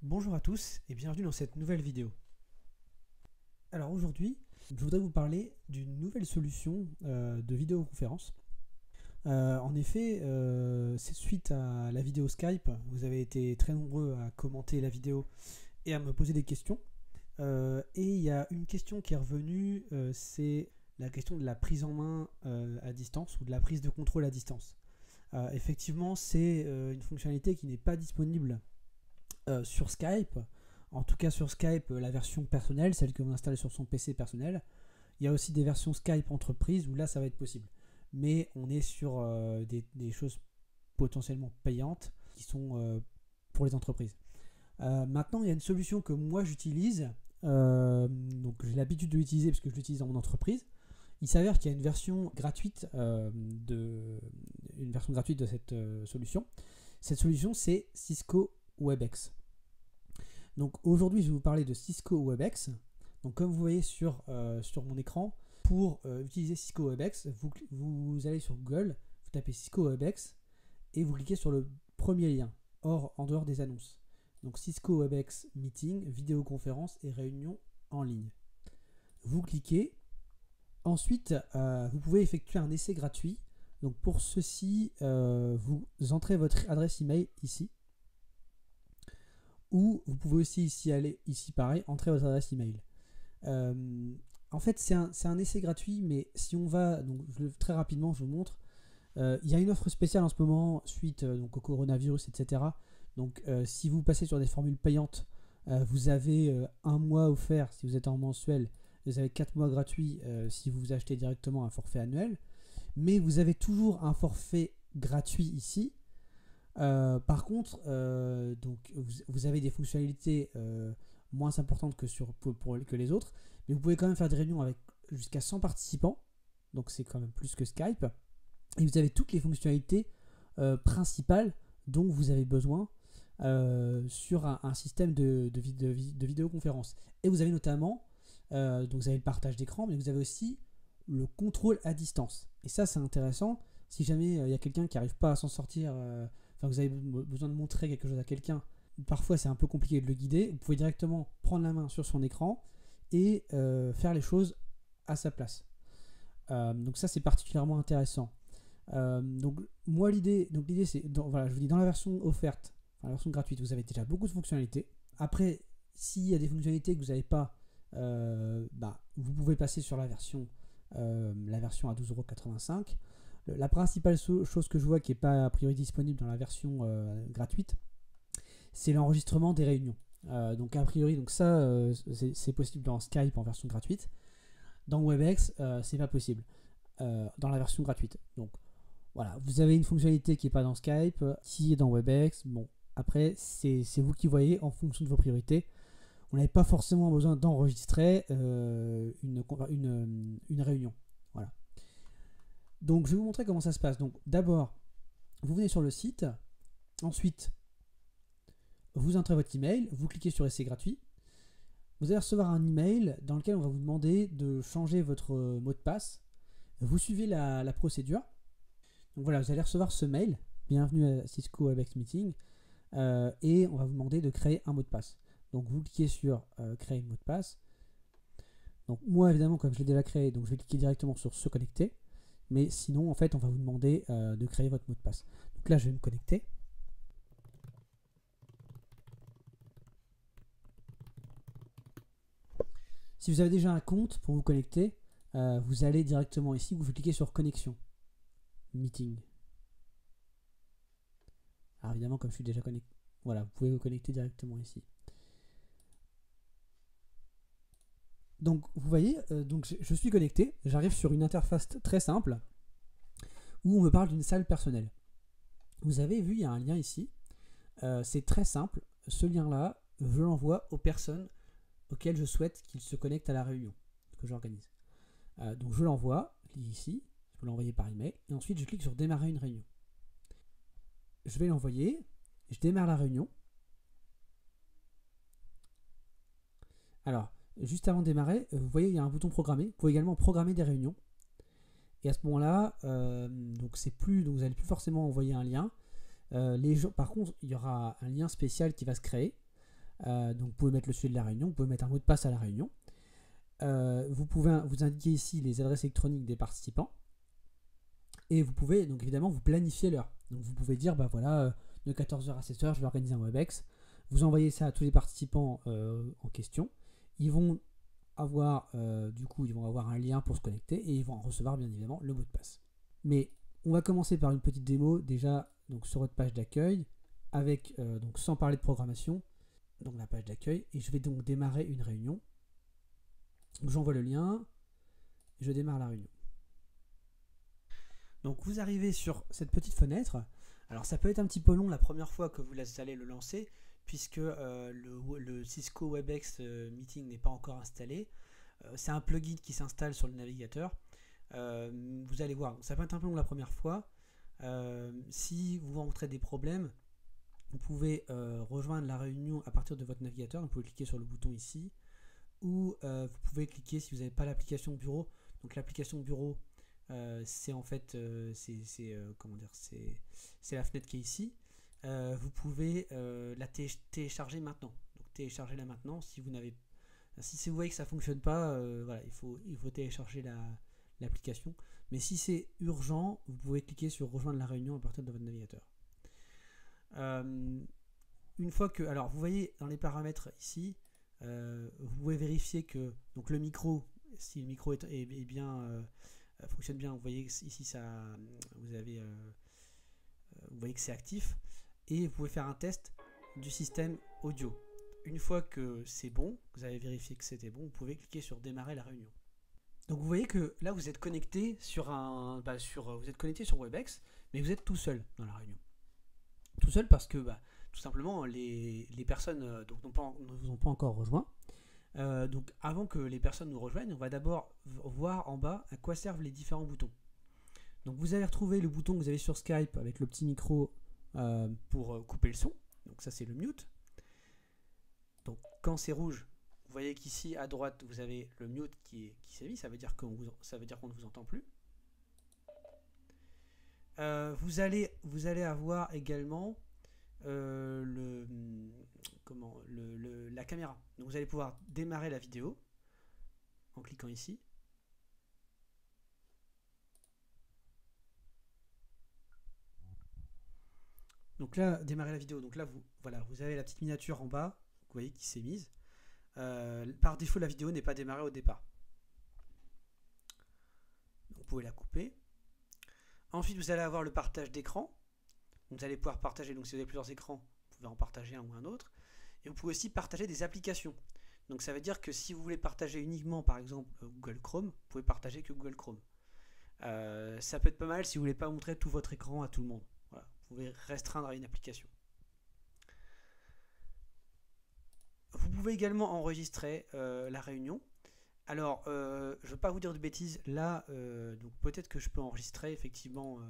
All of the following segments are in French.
Bonjour à tous et bienvenue dans cette nouvelle vidéo. Alors aujourd'hui, je voudrais vous parler d'une nouvelle solution de vidéoconférence. En effet, c'est suite à la vidéo Skype, vous avez été très nombreux à commenter la vidéo et à me poser des questions. Et il y a une question qui est revenue, c'est la question de la prise en main à distance ou de la prise de contrôle à distance. Effectivement, c'est une fonctionnalité qui n'est pas disponible sur Skype. En tout cas sur Skype, la version personnelle, celle que vous installez sur son PC personnel. Il y a aussi des versions Skype entreprise où là ça va être possible. Mais on est sur des choses potentiellement payantes qui sont pour les entreprises. Maintenant, il y a une solution que moi j'utilise. Donc j'ai l'habitude de l'utiliser parce que je l'utilise dans mon entreprise. Il s'avère qu'il y a une version gratuite de cette solution. Cette solution, c'est Cisco WebEx. Donc aujourd'hui, je vais vous parler de Cisco WebEx. Donc comme vous voyez sur mon écran, pour utiliser Cisco WebEx, vous allez sur Google, vous tapez Cisco WebEx et vous cliquez sur le premier lien, en dehors des annonces. Donc Cisco WebEx Meeting, vidéoconférence et réunion en ligne. Vous cliquez. Ensuite, vous pouvez effectuer un essai gratuit. Donc pour ceci, vous entrez votre adresse email ici. Ou vous pouvez aussi ici pareil, entrer votre adresse email. En fait, c'est un essai gratuit, mais si on va, donc très rapidement, je vous montre. Il y a une offre spéciale en ce moment suite donc au coronavirus, etc. Donc, si vous passez sur des formules payantes, vous avez un mois offert si vous êtes en mensuel. Vous avez 4 mois gratuits si vous achetez directement un forfait annuel. Mais vous avez toujours un forfait gratuit ici. Par contre, donc vous avez des fonctionnalités moins importantes que que les autres, mais vous pouvez quand même faire des réunions avec jusqu'à 100 participants, donc c'est quand même plus que Skype, et vous avez toutes les fonctionnalités principales dont vous avez besoin sur un système de vidéoconférence. Et vous avez notamment, donc vous avez le partage d'écran, mais vous avez aussi le contrôle à distance. Et ça, c'est intéressant. Si jamais il y a quelqu'un qui n'arrive pas à s'en sortir, enfin vous avez besoin de montrer quelque chose à quelqu'un, parfois c'est un peu compliqué de le guider, vous pouvez directement prendre la main sur son écran et faire les choses à sa place. Donc ça, c'est particulièrement intéressant. Donc moi l'idée c'est, voilà, je vous dis, dans la version offerte, enfin la version gratuite, vous avez déjà beaucoup de fonctionnalités. Après, s'il y a des fonctionnalités que vous n'avez pas, vous pouvez passer sur la version à 12,85 €. La principale chose que je vois qui n'est pas a priori disponible dans la version gratuite, c'est l'enregistrement des réunions. Donc a priori, donc ça c'est possible dans Skype en version gratuite. Dans WebEx, c'est pas possible dans la version gratuite. Donc voilà, vous avez une fonctionnalité qui n'est pas dans Skype, qui est dans WebEx. Bon, après c'est vous qui voyez en fonction de vos priorités. On n'avait pas forcément besoin d'enregistrer une réunion. Voilà. Donc je vais vous montrer comment ça se passe. Donc d'abord, vous venez sur le site, ensuite vous entrez votre email, vous cliquez sur essai gratuit. Vous allez recevoir un email dans lequel on va vous demander de changer votre mot de passe. Vous suivez la procédure. Donc voilà, vous allez recevoir ce mail, bienvenue à Cisco WebEx Meeting, et on va vous demander de créer un mot de passe. Donc vous cliquez sur créer mot de passe. Donc moi évidemment, comme je l'ai déjà créé, donc je vais cliquer directement sur se connecter. Mais sinon, en fait, on va vous demander de créer votre mot de passe. Donc là, je vais me connecter. Si vous avez déjà un compte pour vous connecter, vous allez directement ici, vous cliquez sur connexion, meeting. Alors évidemment, comme je suis déjà connecté, voilà, vous pouvez vous connecter directement ici. Donc vous voyez, donc je suis connecté, j'arrive sur une interface très simple où on me parle d'une salle personnelle. Vous avez vu, il y a un lien ici. C'est très simple. Ce lien-là, je l'envoie aux personnes auxquelles je souhaite qu'ils se connectent à la réunion que j'organise. Donc je l'envoie ici, je peux l'envoyer par email, et ensuite je clique sur démarrer une réunion. Je vais l'envoyer, je démarre la réunion. Alors, juste avant de démarrer, vous voyez, il y a un bouton programmer. Vous pouvez également programmer des réunions. Et à ce moment-là, donc vous n'allez plus forcément envoyer un lien. Par contre, il y aura un lien spécial qui va se créer. Donc vous pouvez mettre le sujet de la réunion, vous pouvez mettre un mot de passe à la réunion. Vous pouvez vous indiquer ici les adresses électroniques des participants. Et vous pouvez donc évidemment vous planifier l'heure. Donc vous pouvez dire bah voilà, de 14h à 16h, je vais organiser un WebEx. Vous envoyez ça à tous les participants en question. Ils vont avoir du coup ils vont avoir un lien pour se connecter et ils vont recevoir bien évidemment le mot de passe. Mais on va commencer par une petite démo déjà donc sur votre page d'accueil avec donc sans parler de programmation, donc la page d'accueil, et je vais donc démarrer une réunion. Donc j'envoie le lien, je démarre la réunion. Donc vous arrivez sur cette petite fenêtre. Alors ça peut être un petit peu long la première fois que vous allez le lancer, puisque le Cisco WebEx Meeting n'est pas encore installé. C'est un plugin qui s'installe sur le navigateur. Vous allez voir, ça peut être un peu long la première fois. Si vous rencontrez des problèmes, vous pouvez rejoindre la réunion à partir de votre navigateur. Vous pouvez cliquer sur le bouton ici, ou vous pouvez cliquer si vous n'avez pas l'application bureau. Donc l'application bureau, c'est en fait comment dire, c'est la fenêtre qui est ici. Vous pouvez la télécharger maintenant. Donc téléchargez-la maintenant. Si vous voyez que ça fonctionne pas, voilà, il faut télécharger l'application. Mais si c'est urgent, vous pouvez cliquer sur rejoindre la réunion à partir de votre navigateur. Une fois que, alors vous voyez dans les paramètres ici, vous pouvez vérifier que donc le micro, si le micro est bien fonctionne bien. Vous voyez ici vous voyez que c'est actif, et vous pouvez faire un test du système audio. Une fois que c'est bon, vous avez vérifié que c'était bon, vous pouvez cliquer sur démarrer la réunion. Donc vous voyez que là vous êtes connecté sur vous êtes connecté sur WebEx, mais vous êtes tout seul dans la réunion. Tout seul parce que tout simplement les personnes ne vous ont pas encore rejoint. Donc avant que les personnes nous rejoignent, on va d'abord voir en bas à quoi servent les différents boutons. Donc vous allez retrouver le bouton que vous avez sur Skype avec le petit micro pour couper le son. Donc ça c'est le mute. Donc quand c'est rouge, vous voyez qu'ici à droite vous avez le mute qui s'est mis, ça veut dire qu'on ne vous entend plus. Vous allez avoir également la caméra. Donc vous allez pouvoir démarrer la vidéo en cliquant ici. Donc là, démarrer la vidéo. Donc là, vous avez la petite miniature en bas, vous voyez, qui s'est mise. Par défaut, la vidéo n'est pas démarrée au départ. Donc, vous pouvez la couper. Ensuite, vous allez avoir le partage d'écran. Vous allez pouvoir partager, donc si vous avez plusieurs écrans, vous pouvez en partager un ou un autre. Et vous pouvez aussi partager des applications. Donc ça veut dire que si vous voulez partager uniquement, par exemple, Google Chrome, vous pouvez partager que Google Chrome. Ça peut être pas mal si vous ne voulez pas montrer tout votre écran à tout le monde. Voilà, vous pouvez restreindre à une application. Vous pouvez également enregistrer la réunion. Alors, je ne veux pas vous dire de bêtises. Là, donc peut-être que je peux enregistrer, effectivement.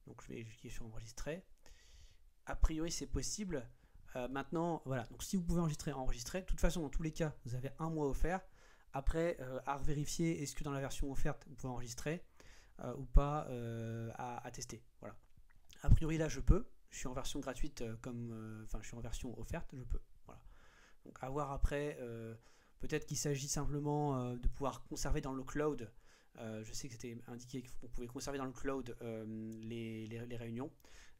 Donc je vais cliquer sur enregistrer. A priori, c'est possible. Maintenant, voilà. Donc si vous pouvez enregistrer. De toute façon, dans tous les cas, vous avez un mois offert. Après, à vérifier, est-ce que dans la version offerte, vous pouvez enregistrer ou pas à tester. Voilà. A priori, là, je peux. Je suis en version gratuite je suis en version offerte, je peux. Voilà. Donc à voir après. Peut-être qu'il s'agit simplement de pouvoir conserver dans le cloud. Je sais que c'était indiqué qu'on pouvait conserver dans le cloud les réunions.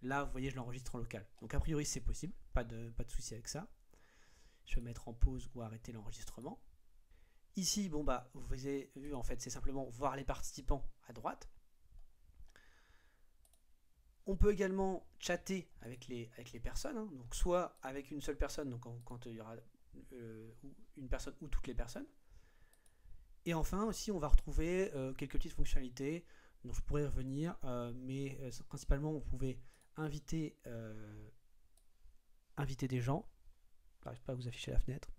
Là, vous voyez, je l'enregistre en local. Donc a priori, c'est possible. Pas de souci avec ça. Je vais mettre en pause ou arrêter l'enregistrement. Ici, vous avez vu, en fait, c'est simplement voir les participants à droite. On peut également chatter avec les personnes, hein. Donc soit avec une seule personne, donc quand il y aura une personne ou toutes les personnes. Et enfin aussi, on va retrouver quelques petites fonctionnalités dont je pourrais revenir, mais principalement, vous pouvez inviter des gens. Je n'arrive pas à vous afficher la fenêtre.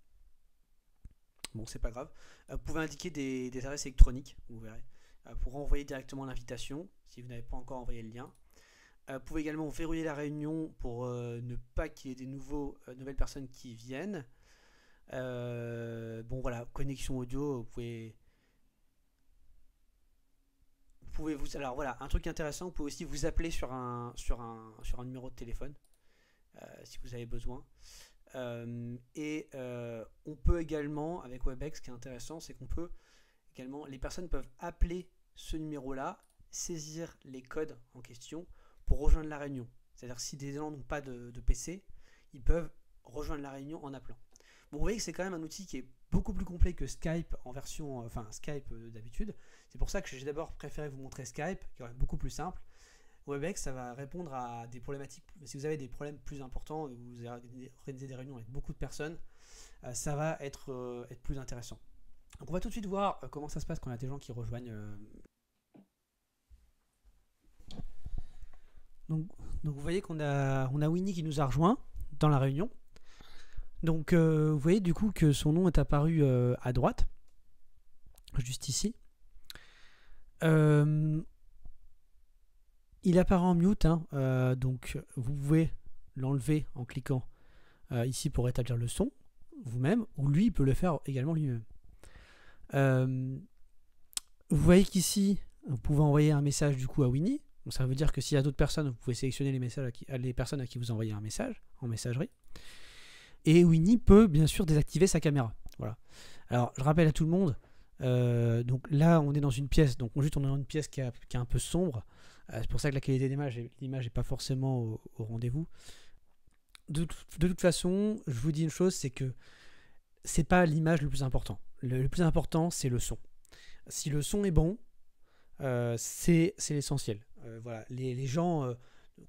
Bon, c'est pas grave. Vous pouvez indiquer des adresses électroniques, vous verrez, pour envoyer directement l'invitation si vous n'avez pas encore envoyé le lien. Vous pouvez également verrouiller la réunion pour ne pas qu'il y ait des nouvelles personnes qui viennent. Bon voilà, connexion audio, alors voilà, un truc intéressant, vous pouvez aussi vous appeler sur un numéro de téléphone si vous avez besoin. On peut également, avec Webex, ce qui est intéressant, c'est qu'on peut également, les personnes peuvent appeler ce numéro-là, saisir les codes en question pour rejoindre la réunion. C'est-à-dire que si des gens n'ont pas de PC, ils peuvent rejoindre la réunion en appelant. Bon, vous voyez que c'est quand même un outil qui est beaucoup plus complet que Skype en version, Skype d'habitude. C'est pour ça que j'ai d'abord préféré vous montrer Skype, qui est beaucoup plus simple. Webex, ça va répondre à des problématiques. Si vous avez des problèmes plus importants, vous organisez des réunions avec beaucoup de personnes, ça va être plus intéressant. Donc on va tout de suite voir comment ça se passe quand il y a des gens qui rejoignent. Donc vous voyez qu'on a Winnie qui nous a rejoint dans la réunion. Donc vous voyez du coup que son nom est apparu à droite, juste ici. Il apparaît en mute, donc vous pouvez l'enlever en cliquant ici pour rétablir le son vous-même, ou lui il peut le faire également lui-même. Vous voyez qu'ici vous pouvez envoyer un message du coup à Winnie. Donc ça veut dire que s'il y a d'autres personnes, vous pouvez sélectionner les personnes à qui vous envoyez un message en messagerie. Et Winnie peut bien sûr désactiver sa caméra. Voilà. Alors je rappelle à tout le monde, donc là on est dans une pièce, donc juste on est dans une pièce qui est un peu sombre. C'est pour ça que la qualité d'image n'est pas forcément au rendez-vous. De toute façon, je vous dis une chose, c'est que c'est pas l'image le plus important. Le plus important, c'est le son. Si le son est bon, c'est l'essentiel. Voilà. Les gens,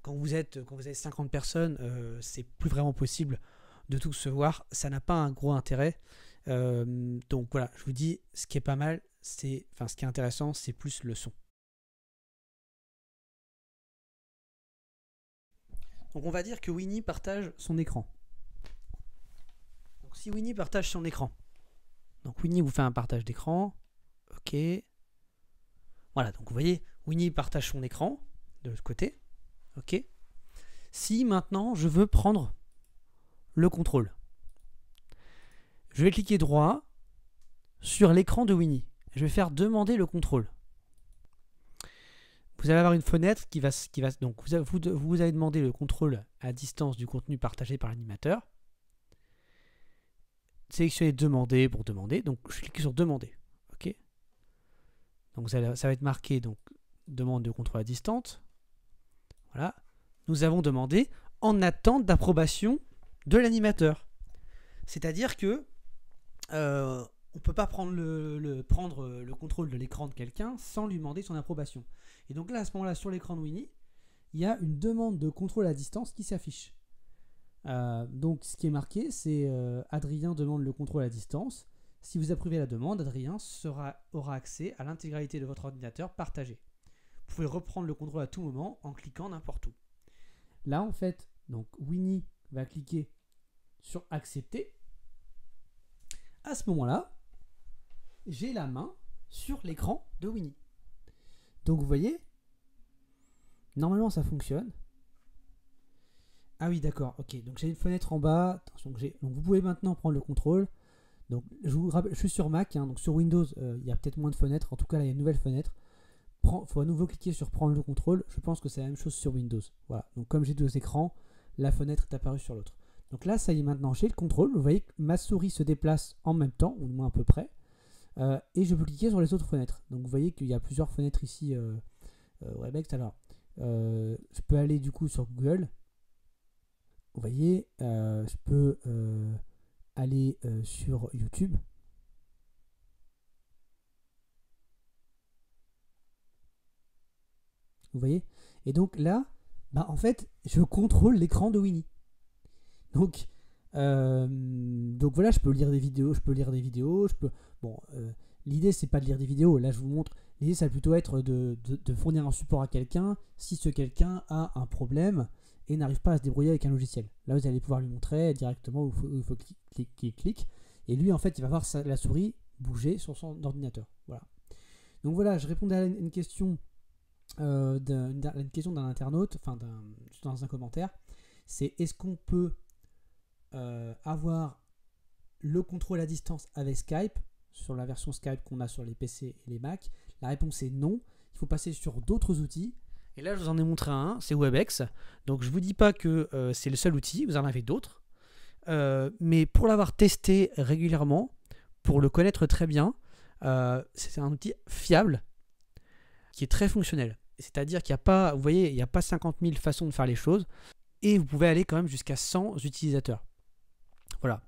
quand vous avez 50 personnes, c'est plus vraiment possible de tous se voir. Ça n'a pas un gros intérêt. Donc voilà, je vous dis, ce qui est pas mal, ce qui est intéressant, c'est plus le son. Donc on va dire que Winnie partage son écran. Donc si Winnie partage son écran, donc Winnie vous fait un partage d'écran, ok. Voilà, donc vous voyez, Winnie partage son écran de l'autre côté, ok. Si maintenant je veux prendre le contrôle, je vais cliquer droit sur l'écran de Winnie. Je vais faire demander le contrôle. Vous allez avoir une fenêtre qui va donc vous allez demander le contrôle à distance du contenu partagé par l'animateur. Sélectionnez demander pour demander. Donc je clique sur demander. Ok. Donc ça va être marqué donc demande de contrôle à distance. Voilà. Nous avons demandé en attente d'approbation de l'animateur. C'est-à-dire que on ne peut pas prendre le contrôle de l'écran de quelqu'un sans lui demander son approbation. Et donc là, à ce moment-là, sur l'écran de Winnie, il y a une demande de contrôle à distance qui s'affiche. Donc ce qui est marqué, c'est Adrien demande le contrôle à distance. Si vous approuvez la demande, Adrien aura accès à l'intégralité de votre ordinateur partagé. Vous pouvez reprendre le contrôle à tout moment en cliquant n'importe où. Là, en fait, donc Winnie va cliquer sur accepter. À ce moment-là, j'ai la main sur l'écran de Winnie. Donc vous voyez, normalement ça fonctionne. Ah oui, d'accord, ok. Donc j'ai une fenêtre en bas. Attention, donc vous pouvez maintenant prendre le contrôle. Donc je vous rappelle, je suis sur Mac, donc sur Windows, il y a peut-être moins de fenêtres. En tout cas, là, il y a une nouvelle fenêtre. Il faut à nouveau cliquer sur prendre le contrôle. Je pense que c'est la même chose sur Windows. Voilà. Donc comme j'ai deux écrans, la fenêtre est apparue sur l'autre. Donc là, ça y est, maintenant j'ai le contrôle. Vous voyez que ma souris se déplace en même temps, ou du moins à peu près. Et je peux cliquer sur les autres fenêtres. Donc vous voyez qu'il y a plusieurs fenêtres ici. Webex. Alors, je peux aller du coup sur Google. Vous voyez, je peux aller sur YouTube. Vous voyez? Et donc là, en fait, je contrôle l'écran de Winnie. Donc voilà, je peux lire des vidéos, Bon, l'idée c'est pas de lire des vidéos. Là, je vous montre. L'idée, ça va plutôt être de fournir un support à quelqu'un si ce quelqu'un a un problème et n'arrive pas à se débrouiller avec un logiciel. Là, vous allez pouvoir lui montrer directement où il faut qu'il clique. Et lui, en fait, il va voir la souris bouger sur son ordinateur. Voilà. Donc voilà, je répondais à une question d'un internaute, dans un commentaire. C'est est-ce qu'on peut avoir le contrôle à distance avec Skype sur la version Skype qu'on a sur les PC et les Mac? La réponse est non. Il faut passer sur d'autres outils. Et là, je vous en ai montré un, c'est Webex. Donc, je ne vous dis pas que c'est le seul outil, vous en avez d'autres. Mais pour l'avoir testé régulièrement, pour le connaître très bien, c'est un outil fiable qui est très fonctionnel. C'est-à-dire qu'il n'y a pas, vous voyez, il n'y a pas 50 000 façons de faire les choses et vous pouvez aller quand même jusqu'à 100 utilisateurs. Voilà.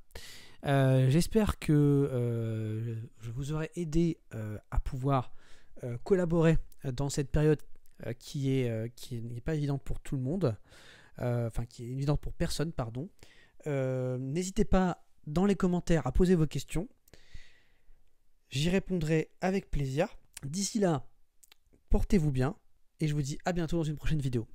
J'espère que je vous aurai aidé à pouvoir collaborer dans cette période qui n'est pas évidente pour tout le monde, enfin qui est évidente pour personne, pardon. N'hésitez pas dans les commentaires à poser vos questions. J'y répondrai avec plaisir. D'ici là, portez-vous bien et je vous dis à bientôt dans une prochaine vidéo.